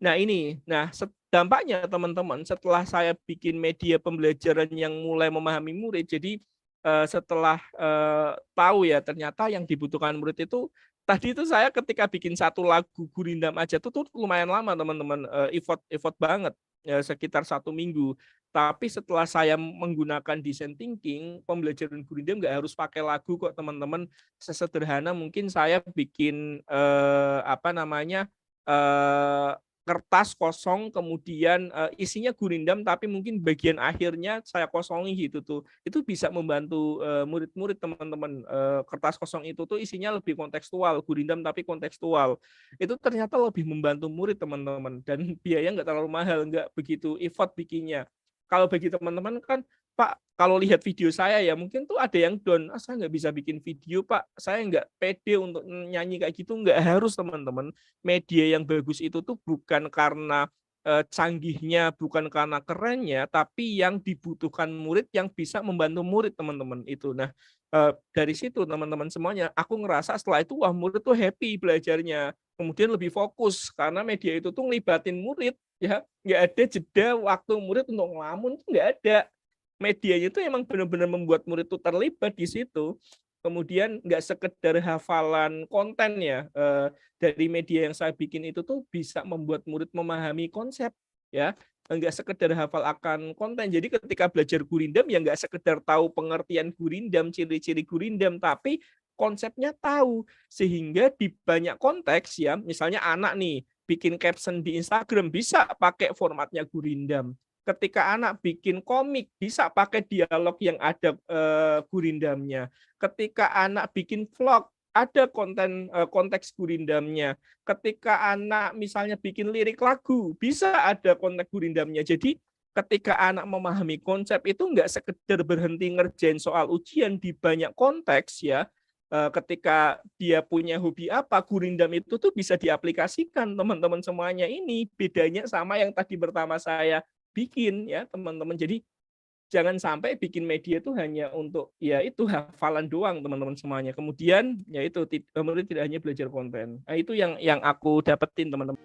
Nah ini, dampaknya teman-teman setelah saya bikin media pembelajaran yang mulai memahami murid, jadi setelah tahu ya ternyata yang dibutuhkan murid itu tadi itu saya ketika bikin satu lagu Gurindam aja tuh lumayan lama teman-teman, effort effort banget, ya sekitar 1 minggu. Tapi setelah saya menggunakan design thinking, pembelajaran Gurindam nggak harus pakai lagu kok teman-teman. Sesederhana mungkin saya bikin, apa namanya, eee kertas kosong kemudian, isinya gurindam tapi mungkin bagian akhirnya saya kosongi gitu tuh. Itu bisa membantu, murid-murid teman-teman, kertas kosong itu tuh isinya lebih kontekstual, gurindam tapi kontekstual. Itu ternyata lebih membantu murid teman-teman dan biaya nggak terlalu mahal, nggak begitu effort bikinnya. Kalau bagi teman-teman kan, "Pak, kalau lihat video saya ya mungkin tuh ada yang down, 'Ah, saya nggak bisa bikin video Pak, saya nggak pede untuk nyanyi kayak gitu.'" Nggak harus teman-teman. Media yang bagus itu tuh bukan karena, canggihnya, bukan karena kerennya, tapi yang dibutuhkan murid yang bisa membantu murid teman-teman itu. Nah, dari situ teman-teman semuanya, aku ngerasa setelah itu, wah murid tuh happy belajarnya, kemudian lebih fokus karena media itu tuh ngelibatin murid ya, nggak ada jeda waktu murid untuk ngelamun tuh nggak ada. Medianya itu emang benar-benar membuat murid tuh terlibat di situ. Kemudian nggak sekedar hafalan konten ya, dari media yang saya bikin itu tuh bisa membuat murid memahami konsep ya, nggak sekedar hafal akan konten. Jadi ketika belajar gurindam ya nggak sekedar tahu pengertian gurindam, ciri-ciri gurindam, tapi konsepnya tahu. Sehingga di banyak konteks ya, misalnya anak nih bikin caption di Instagram bisa pakai formatnya gurindam. Ketika anak bikin komik bisa pakai dialog yang ada, gurindamnya. Ketika anak bikin vlog, ada konten, konteks gurindamnya. Ketika anak misalnya bikin lirik lagu, bisa ada konteks gurindamnya. Jadi, ketika anak memahami konsep itu nggak sekedar berhenti ngerjain soal ujian di banyak konteks ya, ketika dia punya hobi apa, gurindam itu tuh bisa diaplikasikan teman-teman semuanya ini. Bedanya sama yang tadi pertama saya bikin ya teman-teman. Jadi jangan sampai bikin media itu hanya untuk ya itu hafalan doang teman-teman semuanya. Kemudian ya itu murid tidak hanya belajar konten. Nah itu yang aku dapetin teman-teman.